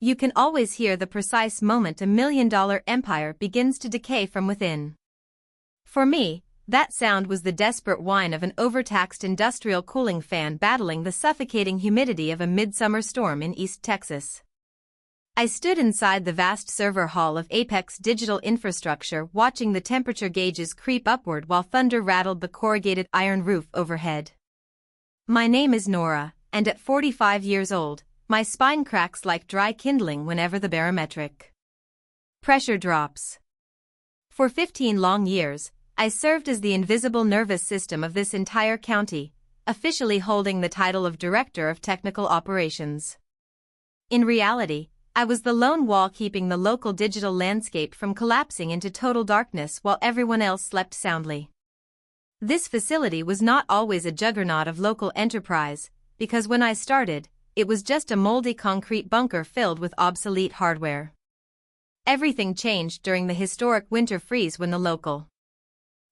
You can always hear the precise moment a million-dollar empire begins to decay from within. For me, that sound was the desperate whine of an overtaxed industrial cooling fan battling the suffocating humidity of a midsummer storm in East Texas. I stood inside the vast server hall of Apex Digital Infrastructure watching the temperature gauges creep upward while thunder rattled the corrugated iron roof overhead. My name is Nora, and at 45 years old, my spine cracks like dry kindling whenever the barometric pressure drops. For 15 long years, I served as the invisible nervous system of this entire county, officially holding the title of Director of Technical Operations. In reality, I was the lone wall keeping the local digital landscape from collapsing into total darkness while everyone else slept soundly. This facility was not always a juggernaut of local enterprise, because when I started, it was just a moldy concrete bunker filled with obsolete hardware. Everything changed during the historic winter freeze when the local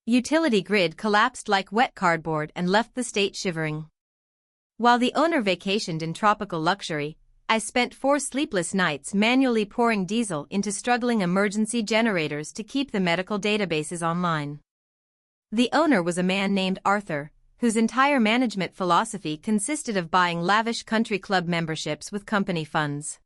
utility grid collapsed like wet cardboard and left the state shivering. While the owner vacationed in tropical luxury, I spent 4 sleepless nights manually pouring diesel into struggling emergency generators to keep the medical databases online. The owner was a man named Arthur, whose entire management philosophy consisted of buying lavish country club memberships with company funds.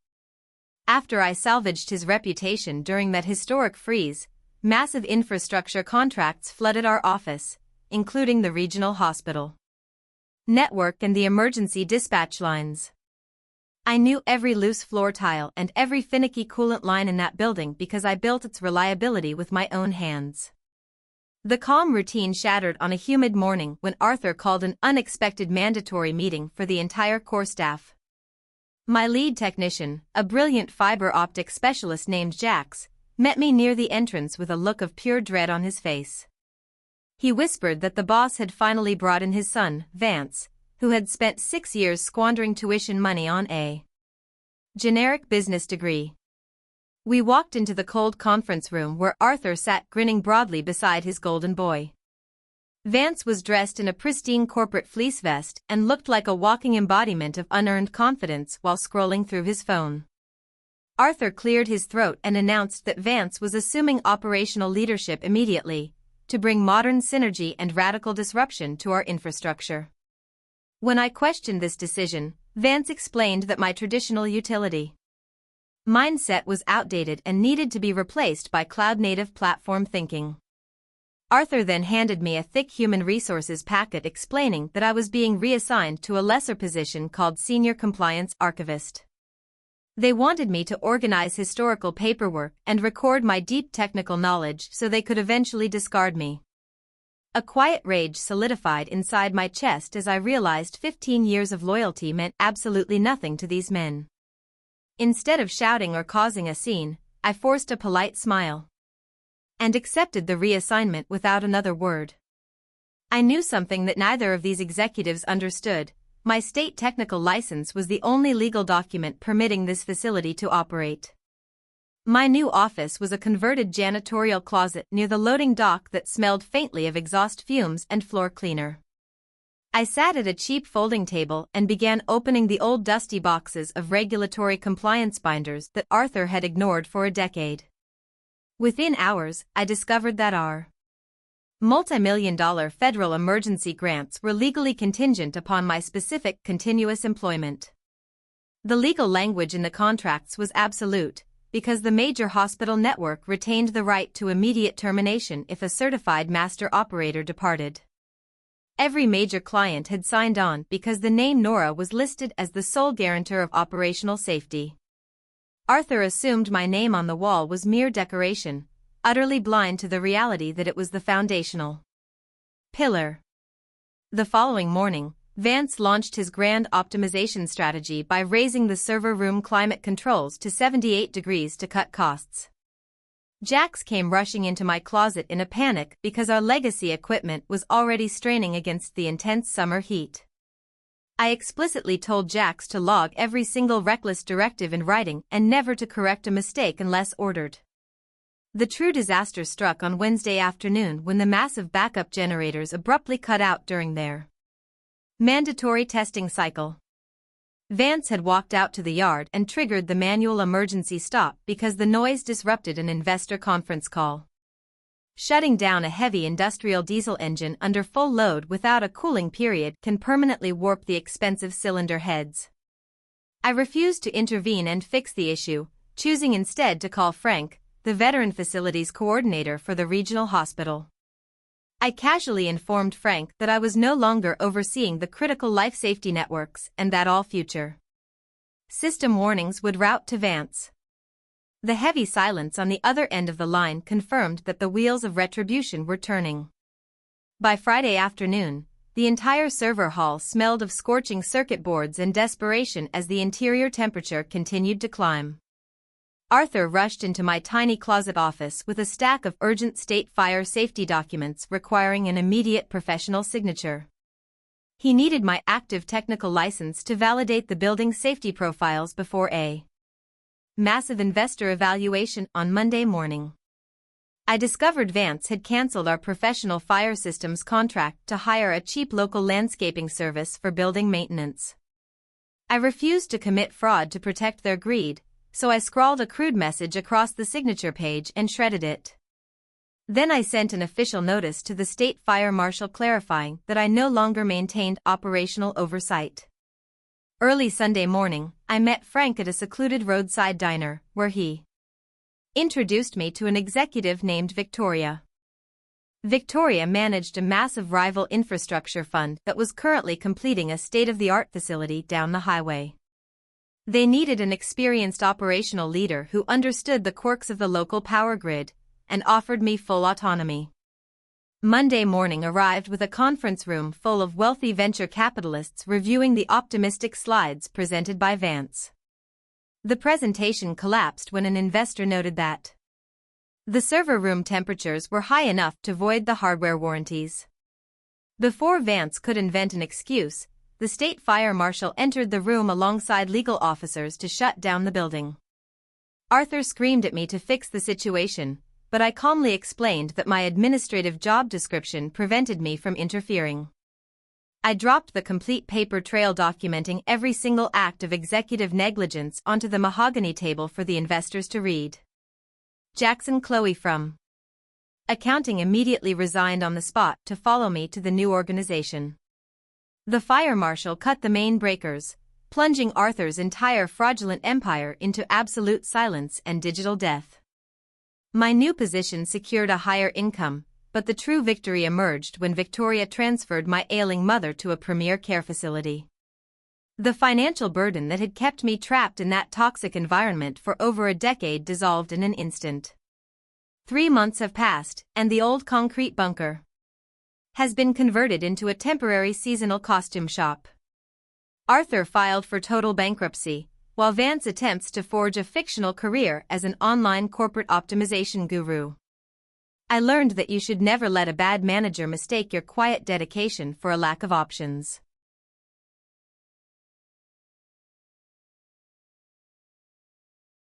After I salvaged his reputation during that historic freeze, massive infrastructure contracts flooded our office, including the regional hospital network and the emergency dispatch lines. I knew every loose floor tile and every finicky coolant line in that building because I built its reliability with my own hands. The calm routine shattered on a humid morning when Arthur called an unexpected mandatory meeting for the entire core staff. My lead technician, a brilliant fiber optic specialist named Jax, met me near the entrance with a look of pure dread on his face. He whispered that the boss had finally brought in his son, Vance, who had spent 6 years squandering tuition money on a generic business degree. We walked into the cold conference room where Arthur sat grinning broadly beside his golden boy. Vance was dressed in a pristine corporate fleece vest and looked like a walking embodiment of unearned confidence while scrolling through his phone. Arthur cleared his throat and announced that Vance was assuming operational leadership immediately, to bring modern synergy and radical disruption to our infrastructure. When I questioned this decision, Vance explained that my traditional utility mindset was outdated and needed to be replaced by cloud-native platform thinking. Arthur then handed me a thick human resources packet explaining that I was being reassigned to a lesser position called Senior Compliance Archivist. They wanted me to organize historical paperwork and record my deep technical knowledge so they could eventually discard me. A quiet rage solidified inside my chest as I realized 15 years of loyalty meant absolutely nothing to these men. Instead of shouting or causing a scene, I forced a polite smile and accepted the reassignment without another word. I knew something that neither of these executives understood. My state technical license was the only legal document permitting this facility to operate. My new office was a converted janitorial closet near the loading dock that smelled faintly of exhaust fumes and floor cleaner. I sat at a cheap folding table and began opening the old dusty boxes of regulatory compliance binders that Arthur had ignored for a decade. Within hours, I discovered that our multi-million-dollar federal emergency grants were legally contingent upon my specific continuous employment. The legal language in the contracts was absolute, because the major hospital network retained the right to immediate termination if a certified master operator departed. Every major client had signed on because the name Nora was listed as the sole guarantor of operational safety. Arthur assumed my name on the wall was mere decoration, utterly blind to the reality that it was the foundational pillar. The following morning, Vance launched his grand optimization strategy by raising the server room climate controls to 78 degrees to cut costs. Jax came rushing into my closet in a panic because our legacy equipment was already straining against the intense summer heat. I explicitly told Jax to log every single reckless directive in writing and never to correct a mistake unless ordered. The true disaster struck on Wednesday afternoon when the massive backup generators abruptly cut out during their mandatory testing cycle. Vance had walked out to the yard and triggered the manual emergency stop because the noise disrupted an investor conference call. Shutting down a heavy industrial diesel engine under full load without a cooling period can permanently warp the expensive cylinder heads. I refused to intervene and fix the issue, choosing instead to call Frank, the veteran facilities coordinator for the regional hospital. I casually informed Frank that I was no longer overseeing the critical life safety networks and that all future system warnings would route to Vance. The heavy silence on the other end of the line confirmed that the wheels of retribution were turning. By Friday afternoon, the entire server hall smelled of scorching circuit boards and desperation as the interior temperature continued to climb. Arthur rushed into my tiny closet office with a stack of urgent state fire safety documents requiring an immediate professional signature. He needed my active technical license to validate the building's safety profiles before a massive investor evaluation on Monday morning. I discovered Vance had canceled our professional fire systems contract to hire a cheap local landscaping service for building maintenance. I refused to commit fraud to protect their greed, so I scrawled a crude message across the signature page and shredded it. Then I sent an official notice to the state fire marshal clarifying that I no longer maintained operational oversight. Early Sunday morning, I met Frank at a secluded roadside diner, where he introduced me to an executive named Victoria. Victoria managed a massive rival infrastructure fund that was currently completing a state-of-the-art facility down the highway. They needed an experienced operational leader who understood the quirks of the local power grid, and offered me full autonomy. Monday morning arrived with a conference room full of wealthy venture capitalists reviewing the optimistic slides presented by Vance. The presentation collapsed when an investor noted that the server room temperatures were high enough to void the hardware warranties. Before Vance could invent an excuse, the state fire marshal entered the room alongside legal officers to shut down the building. Arthur screamed at me to fix the situation, but I calmly explained that my administrative job description prevented me from interfering. I dropped the complete paper trail documenting every single act of executive negligence onto the mahogany table for the investors to read. Jackson Chloe from accounting immediately resigned on the spot to follow me to the new organization. The fire marshal cut the main breakers, plunging Arthur's entire fraudulent empire into absolute silence and digital death. My new position secured a higher income, but the true victory emerged when Victoria transferred my ailing mother to a premier care facility. The financial burden that had kept me trapped in that toxic environment for over a decade dissolved in an instant. 3 months have passed, and the old concrete bunker has been converted into a temporary seasonal costume shop. Arthur filed for total bankruptcy, while Vance attempts to forge a fictional career as an online corporate optimization guru. I learned that you should never let a bad manager mistake your quiet dedication for a lack of options.